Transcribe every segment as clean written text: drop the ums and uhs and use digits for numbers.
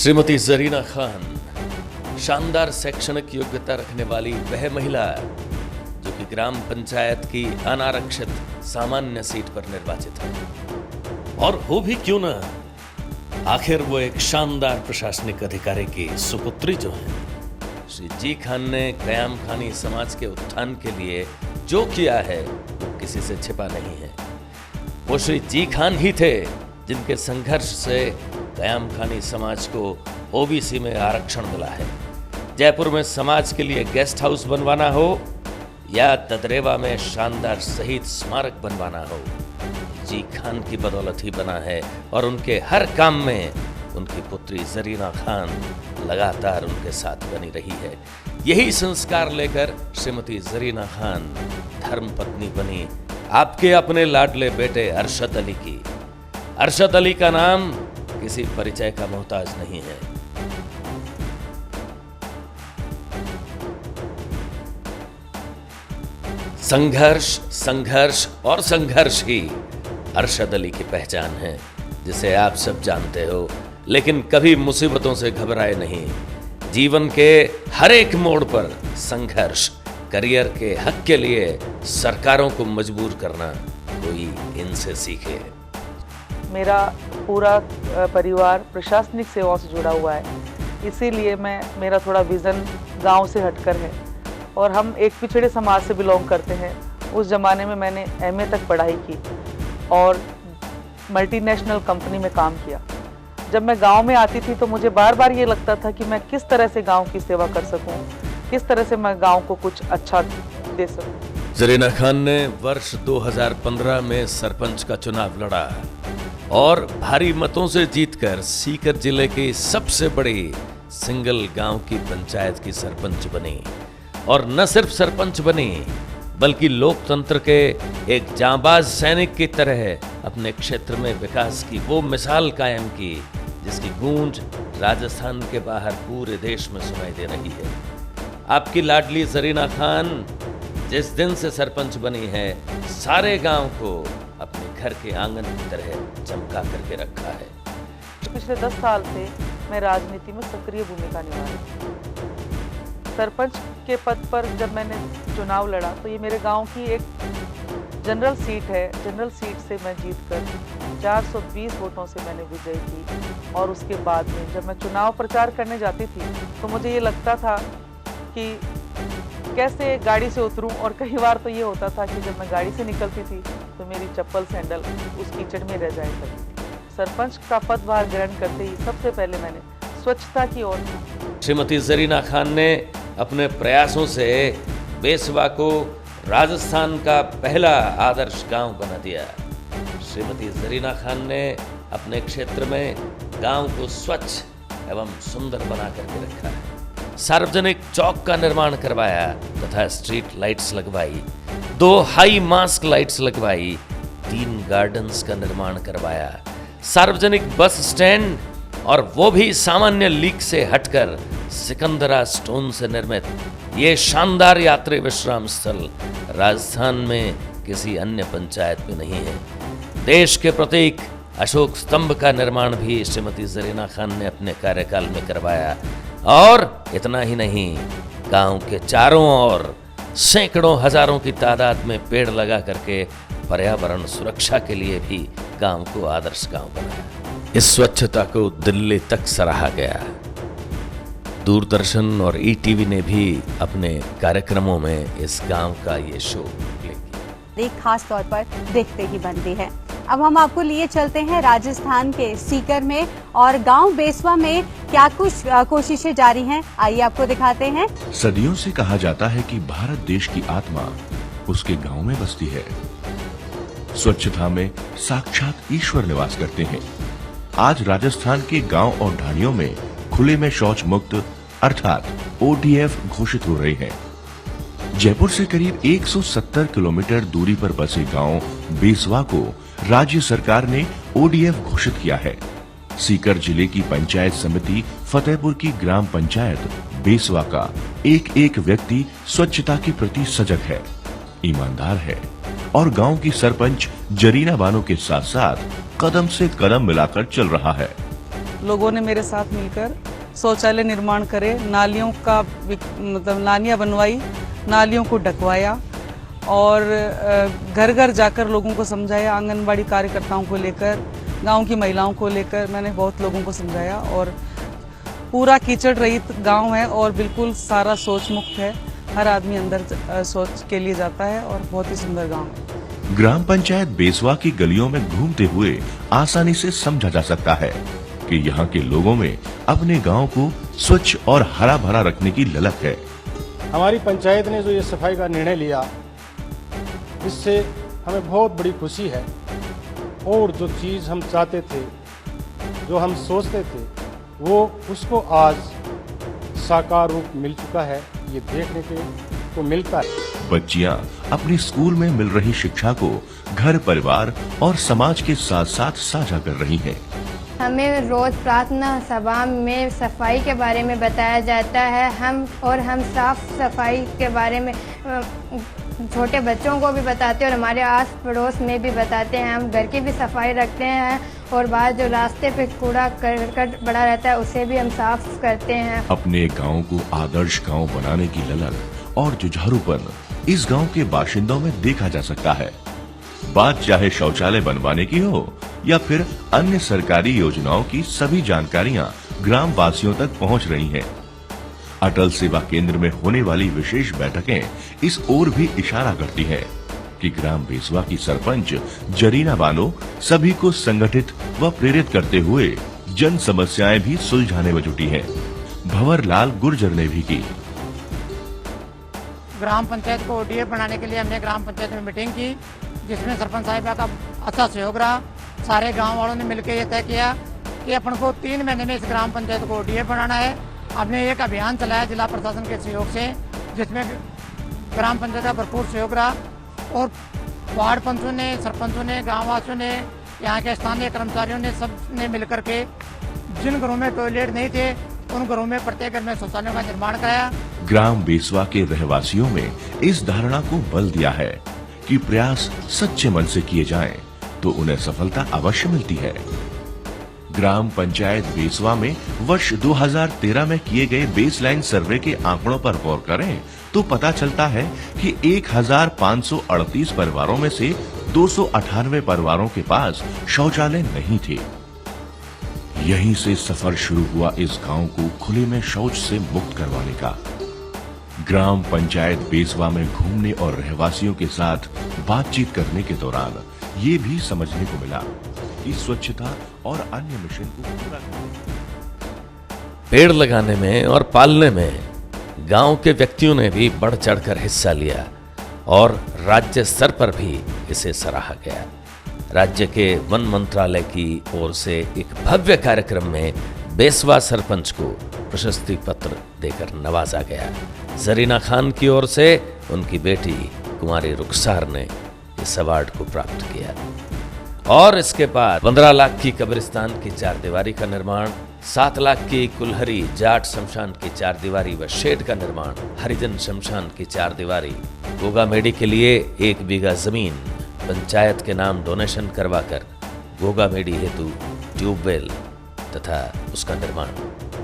श्रीमती जरीना खान शानदार शैक्षणिक योग्यता रखने वाली वह महिला जो कि ग्राम पंचायत की अनारक्षित सामान्य सीट पर निर्वाचित है। और हो भी क्यों ना, आखिर वो एक शानदार प्रशासनिक अधिकारी की सुपुत्री जो है। श्री जी खान ने कयाम खानी समाज के उत्थान के लिए जो किया है वो किसी से छिपा नहीं है। वो श्री जी खान ही थे जिनके संघर्ष से कयाम खानी समाज को ओबीसी में आरक्षण मिला है। जयपुर में समाज के लिए गेस्ट हाउस बनवाना हो या ददरेवा में शानदार शहीद स्मारक बनवाना हो, जी खान की बदौलत ही बना है। और उनके हर काम में उनकी पुत्री जरीना खान लगातार उनके साथ बनी रही है। यही संस्कार लेकर श्रीमती जरीना खान धर्मपत्नी बनी आपके अपने लाडले बेटे अरशद अली की। अरशद अली का नाम किसी परिचय का मोहताज नहीं है। संघर्ष, संघर्ष और संघर्ष ही अरशद अली की पहचान है, जिसे आप सब जानते हो। लेकिन कभी मुसीबतों से घबराए नहीं। जीवन के हर एक मोड़ पर संघर्ष, करियर के हक के लिए सरकारों को मजबूर करना, कोई इनसे सीखे। मेरा पूरा परिवार प्रशासनिक सेवाओं से जुड़ा हुआ है, इसीलिए मेरा थोड़ा विज़न गांव से हटकर है। और हम एक पिछड़े समाज से बिलोंग करते हैं। उस ज़माने में मैंने एमए तक पढ़ाई की और मल्टीनेशनल कंपनी में काम किया। जब मैं गांव में आती थी तो मुझे बार बार ये लगता था कि मैं किस तरह से गांव की सेवा कर सकूं, किस तरह से मैं गांव को कुछ अच्छा दे सकूं। जरीना खान ने वर्ष 2015 में सरपंच का चुनाव लड़ा और भारी मतों से जीतकर सीकर जिले की सबसे बड़ी सिंगल गांव की पंचायत की सरपंच बनी। और न सिर्फ सरपंच बनी, बल्कि लोकतंत्र के एक जांबाज सैनिक की तरह अपने क्षेत्र में विकास की वो मिसाल कायम की जिसकी गूंज राजस्थान के बाहर पूरे देश में सुनाई दे रही है। आपकी लाडली जरीना खान जिस दिन से सरपंच बनी है, सारे गांव को अपने घर के आंगन की तरह चमका करके रखा है। पिछले 10 साल से मैं राजनीति में सक्रिय भूमिका निभा रही हूँ। सरपंच के पद पर जब मैंने चुनाव लड़ा तो ये मेरे गांव की एक जनरल सीट है। जनरल सीट से मैं जीतकर 420 वोटों से मैंने विजय की। और उसके बाद में जब मैं चुनाव प्रचार करने जाती थी तो मुझे ये लगता था कि कैसे गाड़ी से उतरूं। और कई बार तो ये होता था कि जब मैं गाड़ी से निकलती थी तो मेरी चप्पल सैंडल उस कीचड़ में रह जाया करती थी। सरपंच का पदभार ग्रहण करते ही सबसे पहले मैंने स्वच्छता की ओर। श्रीमती जरीना खान ने अपने प्रयासों से बेसवा को राजस्थान का पहला आदर्श गांव बना दिया। श्रीमती जरीना खान ने अपने क्षेत्र में गांव को स्वच्छ एवं सुंदर बना करके रखा है। सार्वजनिक चौक का निर्माण करवाया तथा स्ट्रीट लाइट्स लगवाई, 2 हाई मास्क लाइट्स लगवाई, 3 गार्डन्स का निर्माण करवाया, सार्वजनिक बस स्टैंड और वो भी सामान्य लीक से हटकर सिकंदरा स्टोन से निर्मित ये शानदार यात्री विश्राम स्थल राजस्थान में किसी अन्य पंचायत में नहीं है। देश के प्रतीक अशोक स्तंभ का निर्माण भी श्रीमती जरीना खान ने अपने कार्यकाल में करवाया। और इतना ही नहीं, गांव के चारों ओर सैकड़ों हजारों की तादाद में पेड़ लगा करके पर्यावरण सुरक्षा के लिए भी गांव को आदर्श गांव बनाया। इस स्वच्छता को दिल्ली तक सराहा गया। दूरदर्शन और ईटीवी ने भी अपने कार्यक्रमों में इस गांव का ये शो प्ले किया। एक खास तौर पर देखते ही बनती है। अब हम आपको लिए चलते हैं राजस्थान के सीकर में और गांव बेसवा में क्या कुछ कोशिशें जारी हैं, आइए आपको दिखाते हैं। सदियों से कहा जाता है कि भारत देश की आत्मा उसके गांव में बसती है। स्वच्छता में साक्षात ईश्वर निवास करते हैं। आज राजस्थान के गांव और ढाणियों में खुले में शौच मुक्त अर्थात ओडीएफ घोषित हो रहे हैं। जयपुर से करीब 170 किलोमीटर दूरी पर बसे गांव बेसवा को राज्य सरकार ने ओडीएफ घोषित किया है। सीकर जिले की पंचायत समिति फतेहपुर की ग्राम पंचायत बेसवा का एक एक व्यक्ति स्वच्छता के प्रति सजग है, ईमानदार है और गांव की सरपंच जरीना बानो के साथ साथ कदम से कदम मिलाकर चल रहा है। लोगों ने मेरे साथ मिलकर शौचालय निर्माण करे, नालियों का मतलब नालियाँ बनवाई, नालियों को ढकवाया और घर घर जाकर लोगों को समझाया। आंगनबाड़ी कार्यकर्ताओं को लेकर, गांव की महिलाओं को लेकर मैंने बहुत लोगों को समझाया और पूरा कीचड़ रहित गांव है और बिल्कुल सारा शौच मुक्त है। हर आदमी अंदर शौच के लिए जाता है और बहुत ही सुंदर गांव है। ग्राम पंचायत बेसवा की गलियों में घूमते हुए आसानी से समझा जा सकता है कि यहाँ के लोगों में अपने गांव को स्वच्छ और हरा भरा रखने की ललक है। हमारी पंचायत ने जो ये सफाई का निर्णय लिया, इससे हमें बहुत बड़ी खुशी है और जो चीज़ हम चाहते थे, जो हम सोचते थे, वो उसको आज साकार रूप मिल चुका है। ये देखने को मिलता है। बच्चियां अपने स्कूल में मिल रही शिक्षा को घर परिवार और समाज के साथ साथ साझा कर रही हैं। हमें रोज प्रार्थना सभा में सफाई के बारे में बताया जाता है। हम साफ सफाई के बारे में छोटे बच्चों को भी बताते हैं और हमारे आस पड़ोस में भी बताते हैं। हम घर की भी सफाई रखते हैं और बाहर जो रास्ते पे कूड़ा करकट पड़ा रहता है उसे भी हम साफ करते हैं। अपने गांव को आदर्श गांव बनाने की ललक और जुझारूपन इस गांव के बाशिंदों में देखा जा सकता है। बात चाहे शौचालय बनवाने की हो या फिर अन्य सरकारी योजनाओं की, सभी जानकारियां ग्राम वासियों तक पहुंच रही हैं। अटल सेवा केंद्र में होने वाली विशेष बैठकें इस ओर भी इशारा करती हैं कि ग्राम बेसवा की सरपंच जरीना बानो सभी को संगठित व प्रेरित करते हुए जन समस्याएं भी सुलझाने में जुटी हैं। भंवर लाल गुर्जर ने भी की। ग्राम पंचायत को ओडीएफ बनाने के लिए हमने ग्राम पंचायत में मीटिंग की, जिसमें सरपंच साहिबा का अच्छा सहयोग रहा। सारे गांव वालों ने मिलकर ये तय किया कि अपन को 3 महीने में इस ग्राम पंचायत को ओडीएफ बनाना है। हमने एक अभियान चलाया जिला प्रशासन के सहयोग से, जिसमें ग्राम पंचायत का भरपूर सहयोग रहा और वार्ड पंचों ने, सरपंचों ने, गाँव वासियों ने, यहाँ के स्थानीय कर्मचारियों ने, सब ने मिलकर के जिन घरों में टॉयलेट नहीं थे उन घरों में प्रत्येक घर में शौचालयों का निर्माण कराया। ग्राम बेसवा के रहवासियों में इस धारणा को बल दिया है कि प्रयास सच्चे मन से किए जाएं तो उन्हें सफलता अवश्य मिलती है। ग्राम पंचायत बेसवा में वर्ष 2013 में किए गए बेसलाइन सर्वे के आंकड़ों पर गौर करें तो पता चलता है कि 1538 परिवारों में से 298 परिवारों के पास शौचालय नहीं थे। यहीं से सफर शुरू हुआ इस गांव को खुले में शौच से मुक्त करवाने का। ग्राम पंचायत बेसवा में घूमने और रहवासियों के साथ बातचीत करने के दौरान ये भी समझने को मिला कि स्वच्छता और अन्य मिशन को पूरा करने, पेड़ लगाने में और पालने में गांव के व्यक्तियों ने भी बढ़ चढ़कर हिस्सा लिया और राज्य स्तर पर भी इसे सराहा गया। राज्य के वन मंत्रालय की ओर से एक भव्य कार्यक्रम में बेसवा सरपंच को प्रशस्ति पत्र देकर नवाजा गया। जरीना खान की ओर से उनकी बेटी कुमारी रुखसार ने इस अवार्ड को प्राप्त किया। और इसके बाद 15 लाख की कब्रिस्तान की 4 दीवारी का निर्माण, 7 लाख की कुल्हरी जाट शमशान की 4 दीवारी व शेड का निर्माण, हरिजन शमशान की 4 दीवारी, गोगा मेडी के लिए 1 बीघा जमीन पंचायत के नाम डोनेशन करवाकर गोगा मेडी हेतु ट्यूबवेल तथा उसका निर्माण,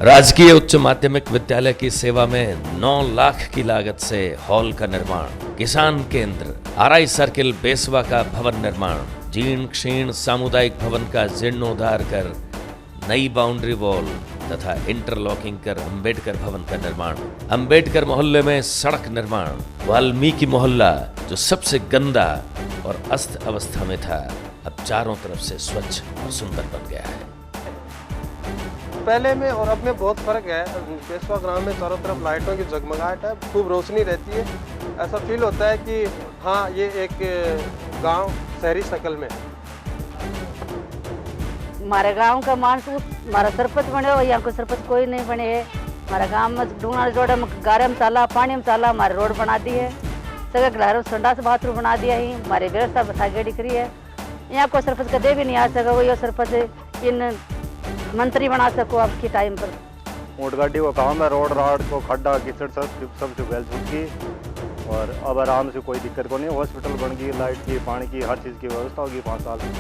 राजकीय उच्च माध्यमिक विद्यालय की सेवा में 9 लाख की लागत से हॉल का निर्माण, किसान केंद्र, आरआई सर्किल बेसवा का भवन निर्माण, जीर्ण क्षीण सामुदायिक भवन का जीर्णोद्धार कर नई बाउंड्री वॉल तथा इंटरलॉकिंग कर अंबेडकर भवन का निर्माण, अंबेडकर मोहल्ले में सड़क निर्माण, वाल्मीकि मोहल्ला जो सबसे गंदा और अस्त अवस्था में था अब चारों तरफ से स्वच्छ और सुंदर बन गया है। पहले में और अब में बहुत फर्क है। बेसवा ग्राम में चारों तरफ लाइटों की जगमगाहट है, खूब रोशनी रहती है। ऐसा फील होता है कि हाँ ये एक गांव शहरी शक्ल में। हमारे गांव का मानस हमारा सरपंच बने हो, यहाँ को सरपंच कोई नहीं बने है। हमारा गांव में डूंगा रोड में गारे में ताला पानी में ताला हमारे रोड बना दी है, सगळे घरों संडास बाथरूम बना दिया ही, हमारी व्यवस्था बता गेड़ी करी है। यहाँ को सरपंच कदे भी नहीं आ सका, वही सरपंच इन मंत्री बना सको आपके टाइम पर। ऊँट गाड़ी को काम है, रोड राड को खड्डा कीचड़ सब बेल छूट गई और अब आराम से कोई दिक्कत को नहीं। हॉस्पिटल बन गई, लाइट की, पानी की, हर चीज़ की व्यवस्था होगी 5 साल में।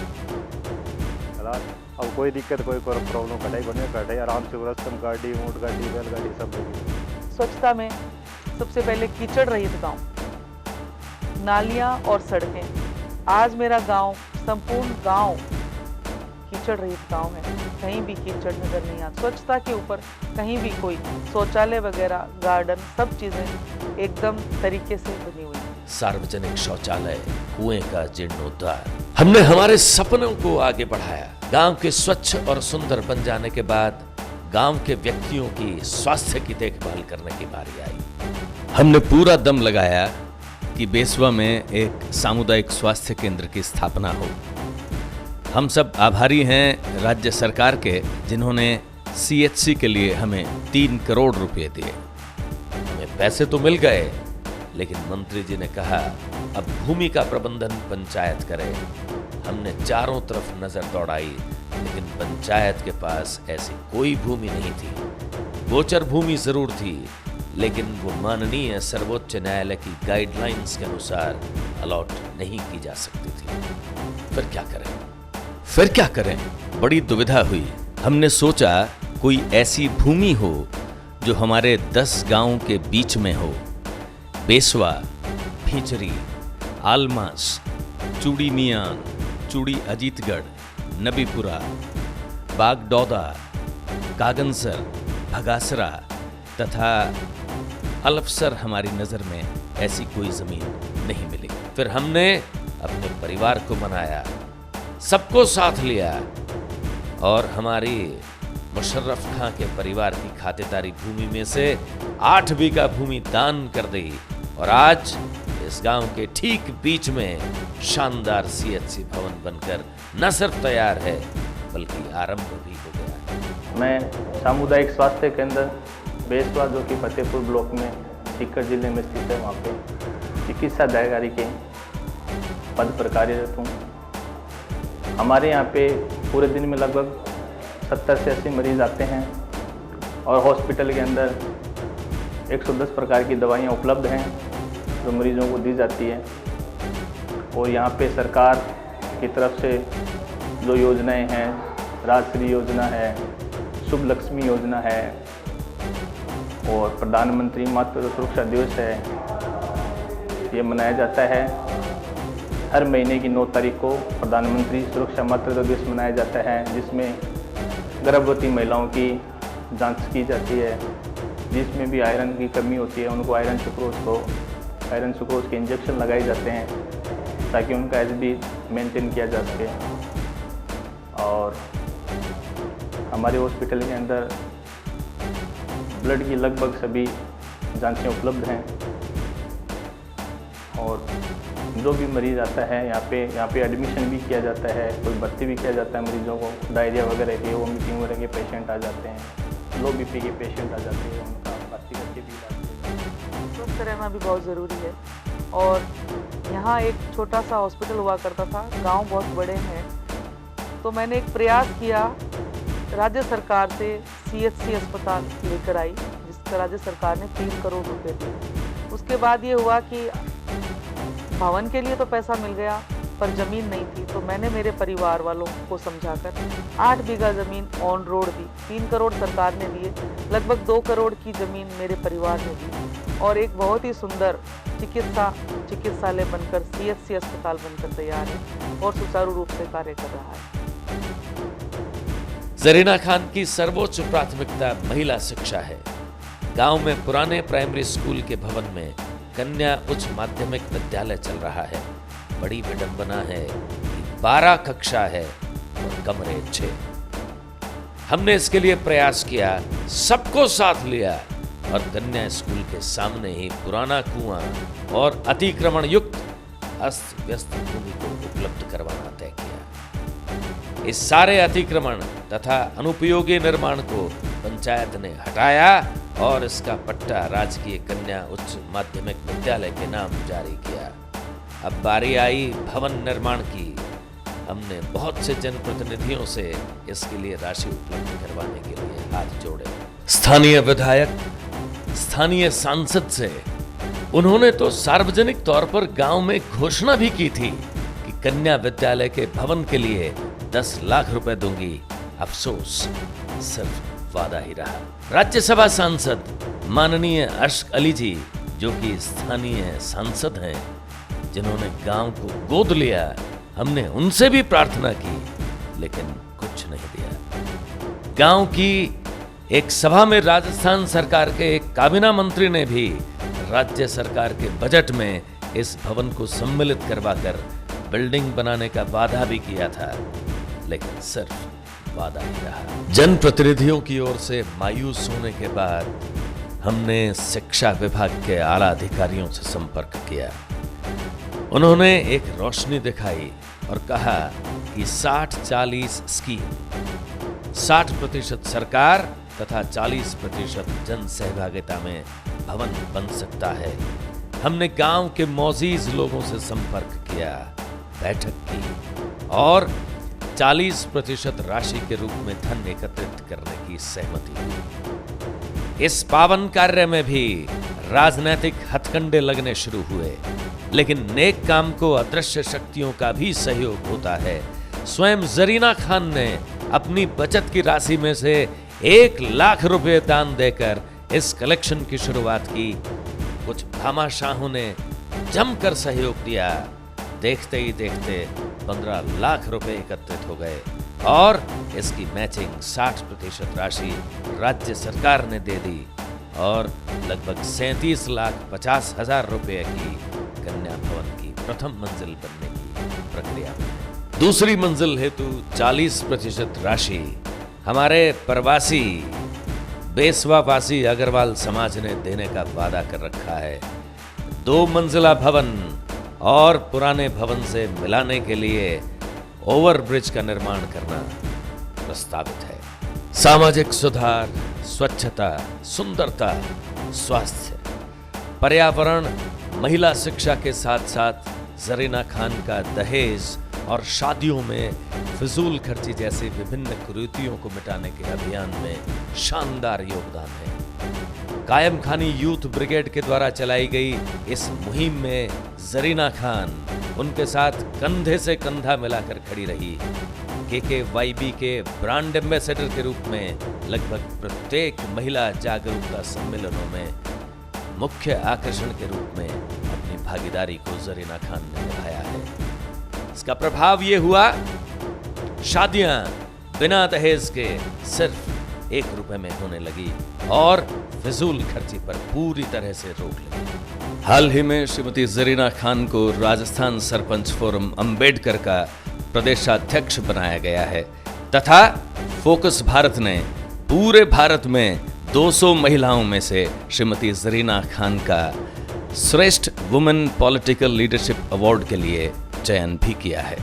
खिलाफ अब कोई दिक्कत कोई प्रॉब्लम कटाई आराम से रस्तम गाड़ी ऊँट गाड़ी बैलगाड़ी सब लगी। स्वच्छता में सबसे पहले कीचड़ रहित गांव, नालियां और सड़कें। आज मेरा गांव, संपूर्ण गांव कीचड़ रहित गांव है, कहीं भी कीचड़ नजर नहीं आता। स्वच्छता के ऊपर कहीं भी कोई शौचालय वगैरह, गार्डन, सब चीजें एकदम तरीके से बनी हुई। सार्वजनिक शौचालय, कुएं का जीर्णोद्धार। हमने हमारे सपनों को आगे बढ़ाया। गांव के स्वच्छ और सुंदर बन जाने के बाद गांव के व्यक्तियों की स्वास्थ्य की देखभाल करने की बारी आई। हमने पूरा दम लगाया कि बेसवा में एक सामुदायिक स्वास्थ्य केंद्र की स्थापना हो। हम सब आभारी हैं राज्य सरकार के, जिन्होंने CHC के लिए हमें 3 करोड़ रुपए दिए। हमें पैसे तो मिल गए, लेकिन मंत्री जी ने कहा अब भूमि का प्रबंधन पंचायत करे। हमने चारों तरफ नजर दौड़ाई, लेकिन पंचायत के पास ऐसी कोई भूमि नहीं थी। गोचर भूमि जरूर थी, लेकिन वो माननीय सर्वोच्च न्यायालय की गाइडलाइंस के अनुसार अलॉट नहीं की जा सकती थी। फिर क्या करें? बड़ी दुविधा हुई। हमने सोचा कोई ऐसी भूमि हो जो हमारे 10 गांवों के बीच में हो। बेसवा, भींचरी, आलमास, चूड़ी मियान, चूड़ी अजीतगढ़, नबीपुरा, बागडौदा, कागनसर, भगासरा तथा अल्फसर हमारी नजर में ऐसी कोई जमीन नहीं मिली। फिर हमने अपने परिवार को मनाया, सबको साथ लिया और हमारी मुशर्रफ खां के परिवार की खातेदारी भूमि में से 8 बीघा भूमि दान कर दी और आज इस गांव के ठीक बीच में शानदार CHC भवन बनकर न सिर्फ तैयार है, बल्कि आरंभ भी हो गया है। मैं सामुदायिक स्वास्थ्य केंद्र बेसवा, जो कि फतेहपुर ब्लॉक में सीकर जिले में स्थित है, वहाँ पे चिकित्सा अधिकारी के पद पर कार्यरत हूँ। हमारे यहाँ पे पूरे दिन में लगभग 70 से 80 मरीज आते हैं और हॉस्पिटल के अंदर 110 प्रकार की दवाइयाँ उपलब्ध हैं जो मरीजों को दी जाती है। और यहाँ पे सरकार की तरफ से जो योजनाएं हैं, राजश्री योजना है, शुभ लक्ष्मी योजना है और प्रधानमंत्री मातृ सुरक्षा दिवस है, ये मनाया जाता है। हर महीने की 9 तारीख को प्रधानमंत्री सुरक्षा मातृत्व दिवस मनाया जाता है, जिसमें गर्भवती महिलाओं की जांच की जाती है। जिसमें भी आयरन की कमी होती है उनको आयरन सुक्रोज के इंजेक्शन लगाए जाते हैं ताकि उनका HB मेंटेन किया जा सके। और हमारे हॉस्पिटल के अंदर ब्लड की लगभग सभी जांचें उपलब्ध हैं और जो भी मरीज आता है यहाँ पे एडमिशन भी किया जाता है, कोई भर्ती भी किया जाता है मरीजों को। डायरिया वगैरह के, वोमिटिंग वगैरह के पेशेंट आ जाते हैं, लो BP के पेशेंट आ जाते हैं, उनका भर्ती करके भी स्वस्थ रहना भी बहुत ज़रूरी है। और यहाँ एक छोटा सा हॉस्पिटल हुआ करता था, गांव बहुत बड़े हैं, तो मैंने एक प्रयास किया, राज्य सरकार से CHC अस्पताल लेकर आई, जिसका राज्य सरकार ने 3 करोड़ रुपए दिए। उसके बाद ये हुआ कि भवन के लिए तो पैसा मिल गया पर ज़मीन नहीं थी, तो मैंने मेरे परिवार वालों को समझाकर 8 बीघा ज़मीन ऑन रोड दी। 3 करोड़ सरकार ने दिए, लगभग 2 करोड़ की ज़मीन मेरे परिवार ने दी और एक बहुत ही सुंदर चिकित्सालय बनकर CHC अस्पताल बनकर तैयार है और सुचारू रूप से कार्य कर रहा है। जरीना खान की सर्वोच्च प्राथमिकता महिला शिक्षा है। गांव में पुराने प्राइमरी स्कूल के भवन में कन्या उच्च माध्यमिक विद्यालय चल रहा है। बड़ी विडंबना है कि 12 कक्षा है और कमरे 6। हमने इसके लिए प्रयास किया, सबको साथ लिया और कन्या स्कूल के सामने ही पुराना कुआं और अतिक्रमण युक्त अस्त व्यस्त भूमि को उपलब्ध करवाना तय किया। इस सारे अतिक्रमण तथा अनुपयोगी निर्माण को पंचायत ने हटाया और इसका पट्टा राजकीय कन्या उच्च माध्यमिक विद्यालय के नाम जारी किया। अब बारी आई भवन निर्माण की। हमने बहुत से जनप्रतिनिधियों से इसके लिए राशि उपलब्ध करवाने के लिए हाथ जोड़े। स्थानीय विधायक, स्थानीय सांसद से उन्होंने तो सार्वजनिक तौर पर गांव में घोषणा भी की थी कि कन्या विद्यालय के भवन के लिए 10 लाख रुपए दूंगी, अफसोस सिर्फ वादा ही रहा। राज्यसभा सांसद माननीय अशक अली जी, जो कि स्थानीय सांसद हैं, जिन्होंने गांव को गोद लिया, हमने उनसे भी प्रार्थना की, लेकिन कुछ नहीं दिया। गांव की एक सभा में राजस्थान सरकार के एक काबीना मंत्री ने भी राज्य सरकार के बजट में इस भवन को सम्मिलित करवाकर बिल्डिंग बनाने का वादा भी किया था, लेकिन सिर्फ वादा ही रहा। जनप्रतिनिधियों की ओर से मायूस होने के बाद हमने शिक्षा विभाग के आला अधिकारियों से संपर्क किया। उन्होंने एक रोशनी दिखाई और कहा कि 60-40 स्कीम, 60% सरकार तथा 40% जन सहभागिता में भवन बन सकता है। हमने गांव के मौजीज लोगों से संपर्क किया, बैठक की और 40% राशि के रूप में धन एकत्रित करने की सहमति हुई। इस पावन कार्य में भी राजनीतिक हथकंडे लगने शुरू हुए, लेकिन नेक काम को अदृश्य शक्तियों का भी सहयोग होता है। स्वयं जरीना खान ने अपनी बचत की राशि में से 1 लाख रुपए दान देकर इस कलेक्शन की शुरुआत की। कुछ भामाशाहों ने जमकर सहयोग दिया। देखते ही देखते 15 लाख रुपए एकत्रित हो गए और इसकी मैचिंग 60% राशि राज्य सरकार ने दे दी और लगभग 37,50,000 रुपए की कन्या भवन की प्रथम मंजिल बनने की प्रक्रिया में। दूसरी मंजिल हेतु 40% राशि हमारे प्रवासी बेसवापासी अग्रवाल समाज ने देने का वादा कर रखा है। 2 मंजिला भवन और पुराने भवन से मिलाने के लिए ओवरब्रिज का निर्माण करना प्रस्तावित है। सामाजिक सुधार, स्वच्छता, सुंदरता, स्वास्थ्य, पर्यावरण, महिला शिक्षा के साथ साथ जरीना खान का दहेज और शादियों में फिजूल खर्ची जैसे विभिन्न कुरीतियों को मिटाने के अभियान में शानदार योगदान है। कायम खानी यूथ ब्रिगेड के द्वारा चलाई गई इस मुहिम में जरीना खान उनके साथ कंधे से कंधा मिलाकर खड़ी रही। KKYB के ब्रांड एम्बेसडर के रूप में लगभग प्रत्येक महिला जागरूकता सम्मेलनों में मुख्य आकर्षण के रूप में अपनी भागीदारी को जरीना खान ने निभाया है। इसका प्रभाव ये हुआ, शादियां बिना दहेज के सिर्फ 1 रुपए में होने लगी और फिजूल खर्ची पर पूरी तरह से रोक लगी। हाल ही में श्रीमती जरीना खान को राजस्थान सरपंच फोरम अंबेडकर का प्रदेशाध्यक्ष बनाया गया है तथा फोकस भारत ने पूरे भारत में 200 महिलाओं में से श्रीमती जरीना खान का श्रेष्ठ वुमेन पॉलिटिकल लीडरशिप अवार्ड के लिए चयन भी किया है।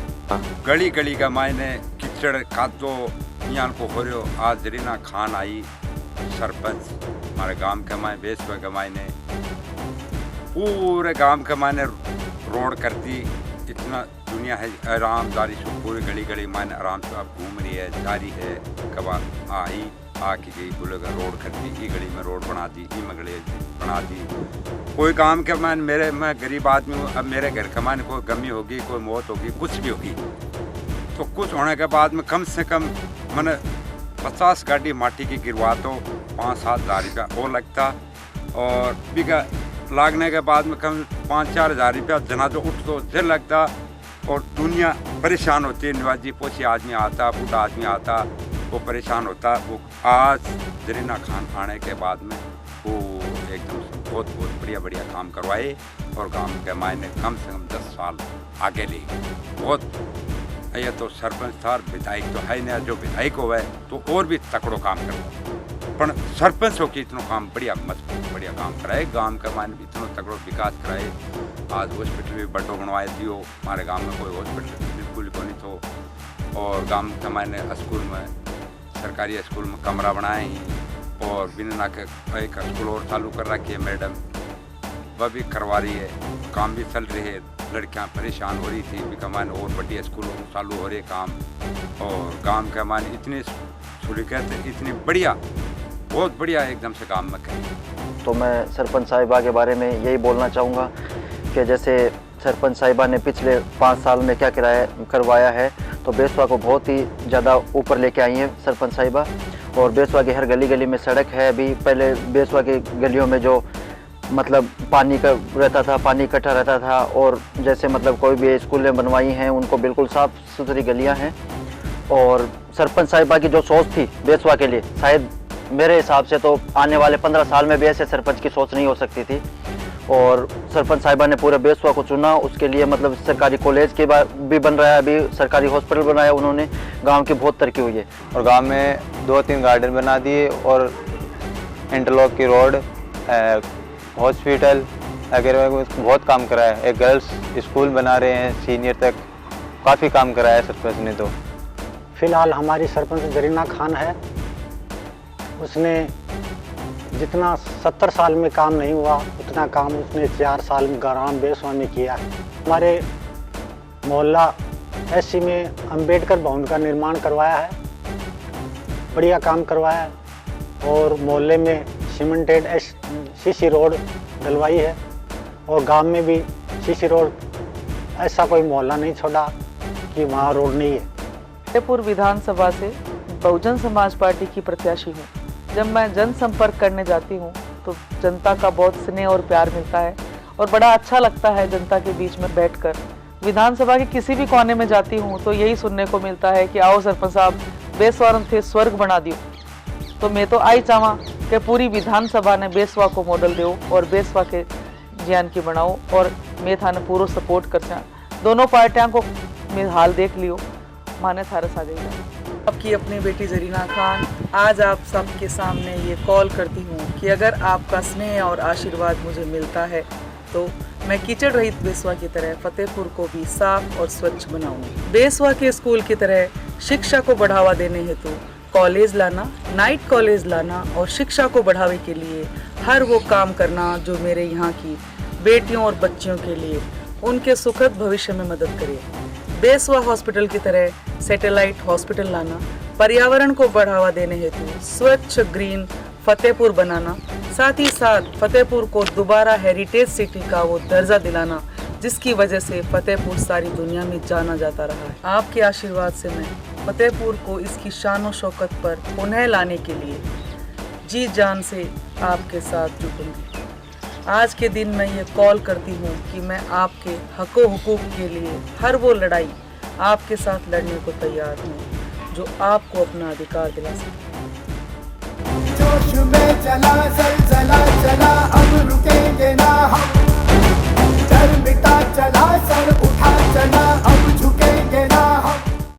गली गली का मायने किचड़ कादो यहाँ को हो रहे। आज जरीना खान आई सरपंच हमारे गांव के मायने बेसवा के मायने पूरे गांव के मायने रोड कर दी। इतना दुनिया है आरामदारी से पूरी गली गली मायने आराम से आप घूम रही है, जा रही है। कब आई आके गई बोलेगा रोड कर दी, ई गली में रोड बना दी, ई में गली बना दी। कोई काम के मैं गरीब आदमी हूँ, अब मेरे घर के मायने कोई गमी होगी, कोई मौत होगी, कुछ भी होगी तो कुछ होने के बाद में कम से कम मैंने 50 गाड़ी माटी की गिरवा तो 5-7 हज़ार रुपया वो लगता और बिगा लागने के बाद में कम 5-4 हज़ार रुपया जनाजो उठ तो जेल लगता और दुनिया परेशान होती है। निवाजी पोछी आदमी आता, बूढ़ा आदमी आता, वो परेशान होता। वो आज जरीना खान आने के बाद में वो एकदम से बहुत बढ़िया काम करवाए और गांव के मायने कम से कम 10 साल आगे ले बहुत। ये तो सरपंच था, विधायक तो है नहीं, जो विधायक हुआ है तो और भी तकड़ो काम करता पर सरपंच हो कि इतना काम बढ़िया मजबूत बढ़िया काम कराए। गांव के मायने भी इतना तकड़ो विकास कराए। आज हॉस्पिटल भी बड़ो बनवाए दियो। हमारे गांव में कोई हॉस्पिटल बिल्कुल को नहीं तो और गांव के मायने स्कूल में सरकारी स्कूल में कमरा बनाए ही और बिना के एक स्कूल और चालू कर रखी है मैडम, वह भी करवा रही है। काम भी चल रही है। लड़कियां परेशान हो रही थी भी कमान और बढ़िया स्कूलों में चालू हो रहे काम और गांव के मान इतनी सुलिकत इतनी बढ़िया बहुत बढ़िया एकदम से काम में करी। तो मैं सरपंच साहिबा के बारे में यही बोलना चाहूँगा कि जैसे सरपंच साहिबा ने पिछले 5 साल में क्या करवाया है तो बेसवा को बहुत ही ज़्यादा ऊपर लेके आई हैं सरपंच साहिबा। और बेसवा की हर गली गली में सड़क है। अभी पहले बेसवा की गलियों में जो मतलब पानी का रहता था, पानी इकट्ठा रहता था, और जैसे मतलब कोई भी स्कूलें बनवाई हैं उनको बिल्कुल साफ़ सुथरी गलियां हैं। और सरपंच साहिबा की जो सोच थी बेसवा के लिए, शायद मेरे हिसाब से तो आने वाले 15 साल में भी ऐसे सरपंच की सोच नहीं हो सकती थी। और सरपंच साहिबा ने पूरे बेसवा को चुना, उसके लिए मतलब सरकारी कॉलेज के भी बन रहा है, अभी सरकारी हॉस्पिटल बनाया उन्होंने, गांव की बहुत तरक्की हुई है। और गांव में 2-3 गार्डन बना दिए और इंटरलॉक की रोड, हॉस्पिटल वगैरह बहुत काम करा है। एक गर्ल्स स्कूल बना रहे हैं सीनियर तक, काफ़ी काम करा है सरपंच ने। तो फिलहाल हमारी सरपंच जरीना खान है, उसने जितना 70 साल में काम नहीं हुआ उतना काम उसने 4 साल में ग्राम बेसवा में किया है। हमारे मोहल्ला एससी में अंबेडकर भवन का निर्माण करवाया है, बढ़िया काम करवाया है। और मोहल्ले में सीमेंटेड सीसी रोड डलवाई है। और गांव में भी सीसी रोड, ऐसा कोई मोहल्ला नहीं छोड़ा कि वहाँ रोड नहीं है। फतेहपुर विधानसभा से बहुजन समाज पार्टी की प्रत्याशी हूँ। जब मैं जनसंपर्क करने जाती हूँ तो जनता का बहुत स्नेह और प्यार मिलता है और बड़ा अच्छा लगता है जनता के बीच में बैठकर। विधानसभा के किसी भी कोने में जाती हूँ तो यही सुनने को मिलता है कि आओ सरपंच साहब, बेसवा थे स्वर्ग बना दियो। तो मैं तो आई चाहवा कि पूरी विधानसभा ने बेसवा को मॉडल दो और बेसवा के ज्ञान की बनाओ, और मैं थाने पूरा सपोर्ट कर चा। दोनों पार्टियां को मैं हाल देख लियो, माने थारे सा गई। आपकी अपनी बेटी जरीना खान आज आप सबके सामने ये कॉल करती हूँ कि अगर आपका स्नेह और आशीर्वाद मुझे मिलता है तो मैं कीचड़ रहित बेसवा की तरह फतेहपुर को भी साफ और स्वच्छ बनाऊंगी। बेसवा के स्कूल की तरह शिक्षा को बढ़ावा देने हेतु कॉलेज लाना, नाइट कॉलेज लाना और शिक्षा को बढ़ावे के लिए हर वो काम करना जो मेरे यहाँ की बेटियों और बच्चियों के लिए उनके सुखद भविष्य में मदद करे। बेसवा हॉस्पिटल की तरह सैटेलाइट हॉस्पिटल लाना, पर्यावरण को बढ़ावा देने हेतु स्वच्छ ग्रीन फतेहपुर बनाना, साथ ही साथ फतेहपुर को दोबारा हेरिटेज सिटी का वो दर्जा दिलाना जिसकी वजह से फतेहपुर सारी दुनिया में जाना जाता रहा है। आपके आशीर्वाद से मैं फतेहपुर को इसकी शान और शौकत पर पुनः लाने के लिए जी जान से आपके साथ जुटूंगी। आज के दिन मैं ये कॉल करती हूँ कि मैं आपके हक़ हुकूक के लिए हर वो लड़ाई आपके साथ लड़ने को तैयार हूँ जो आपको अपना अधिकार दिला सके। जोश में चला ज़लज़ला चला, अब रुकेंगे ना हम, डर मिटा चला।